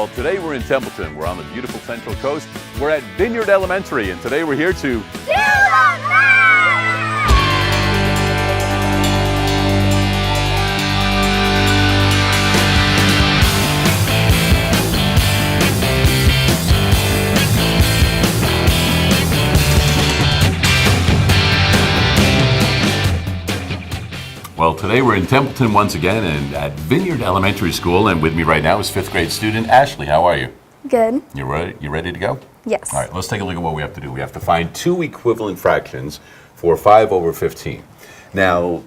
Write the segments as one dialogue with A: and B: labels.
A: Well, today we're in Templeton. We're on the beautiful Central Coast. We're at Vineyard Elementary, and today we're here to
B: Do the math!
A: Well, today we're in Templeton once again and at Vineyard Elementary School, and with me right now is fifth grade student Ashley. How are you?
B: Good.
A: You ready? You ready to go?
B: Yes.
A: All right, let's take a look at what we have to do. We have to find two equivalent fractions for 5/15. Now,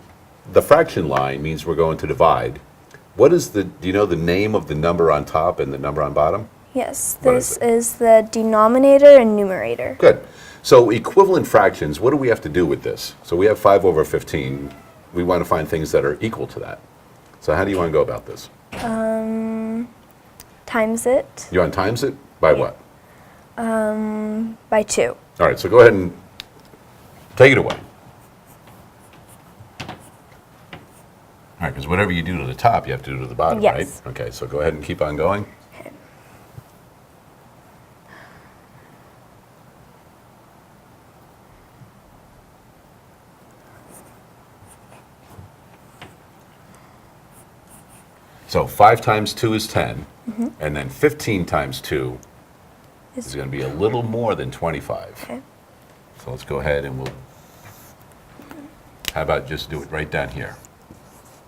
A: the fraction line means we're going to divide. What is do you know the name of the number on top and the number on bottom?
B: Yes,
A: What
B: this
A: is it?
B: is the denominator and numerator.
A: Good. So equivalent fractions, what do we have to do with this? So we have 5/15. We want to find things that are equal to that. So how do you want to go about this?
B: Times it
A: You want to times it by what?
B: by 2.
A: All right, so go ahead and take it away. All right, because whatever you do to the top, you have to do to the bottom, right?
B: Yes.
A: Okay, so go ahead and keep on going. So 5 times 2 is 10, and then 15 times 2 is going to be a little more than 25.
B: Okay.
A: So let's go ahead and how about just do it right down here?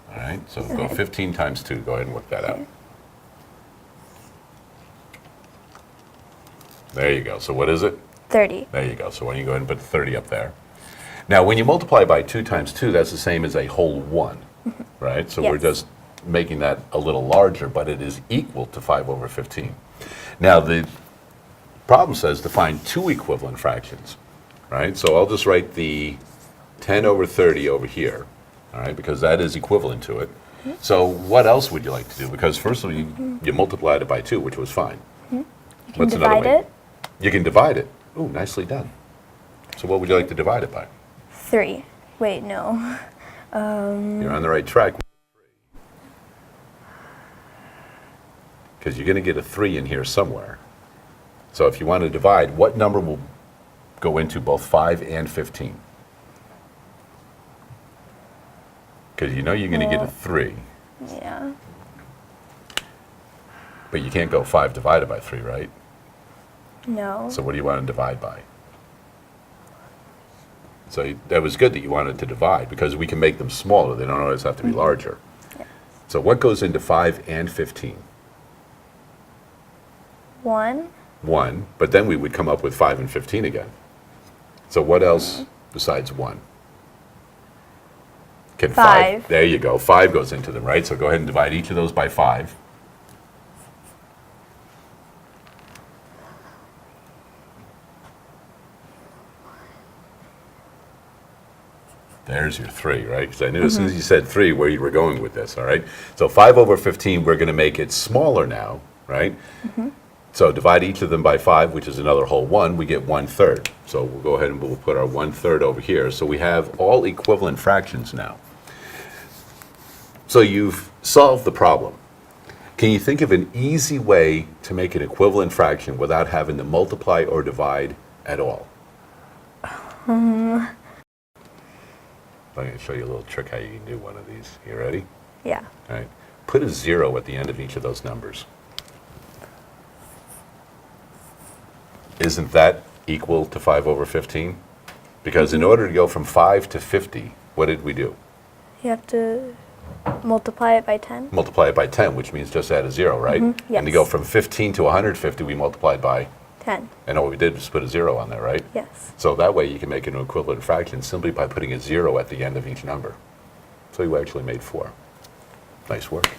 A: All right, so go
B: Okay.
A: 15 times 2. Go ahead and work that out.
B: Okay.
A: There you go. So what is it?
B: 30.
A: There you go. So why don't you go ahead and put 30 up there. Now, when you multiply by 2 times 2, that's the same as a whole 1, right? So we're
B: Yes.
A: just making that a little larger, but it is equal to 5/15. Now, the problem says to find two equivalent fractions, right? So I'll just write the 10/30 over here, all right, because that is equivalent to it. So what else would you like to do? Because first of all, you multiplied it by 2, which was fine.
B: You can
A: What's another
B: divide
A: way?
B: it.
A: You can divide it. Ooh, nicely done. So what would you like to divide it by?
B: 3. Wait, no.
A: You're on the right track. Because you're going to get a 3 in here somewhere. So if you want to divide, what number will go into both 5 and 15? Because you know you're going to get a 3,
B: Yeah.
A: but you can't go 5 divided by 3, right?
B: No.
A: So what do you want to divide by? So that was good that you wanted to divide, because we can make them smaller. They don't always have to be larger. So what goes into 5 and 15?
B: 1.
A: 1, but then we would come up with 5 and 15 again. So what else besides 1? Can
B: 5.
A: There you go. 5 goes into them, right? So go ahead and divide each of those by 5. There's your 3, right? Because I knew as soon as you said 3 where you were going with this, all right? So 5/15, we're going to make it smaller now, right? So divide each of them by 5, which is another whole 1, we get 1/3. So we'll go ahead and we'll put our 1/3 over here. So we have all equivalent fractions now. So you've solved the problem. Can you think of an easy way to make an equivalent fraction without having to multiply or divide at all? I'm going to show you a little trick how you can do one of these. You ready?
B: Yeah.
A: All right. Put a 0 at the end of each of those numbers. Isn't that equal to 5/15? Because in order to go from 5 to 50, what did we do?
B: You have to multiply it by 10.
A: Multiply it by 10, which means just add a 0, right? And to
B: yes.
A: go from 15 to 150, we multiplied by,
B: 10.
A: and all we did was put a 0 on there, right?
B: Yes.
A: So that way you can make an equivalent fraction simply by putting a 0 at the end of each number. So you actually made 4. Nice work.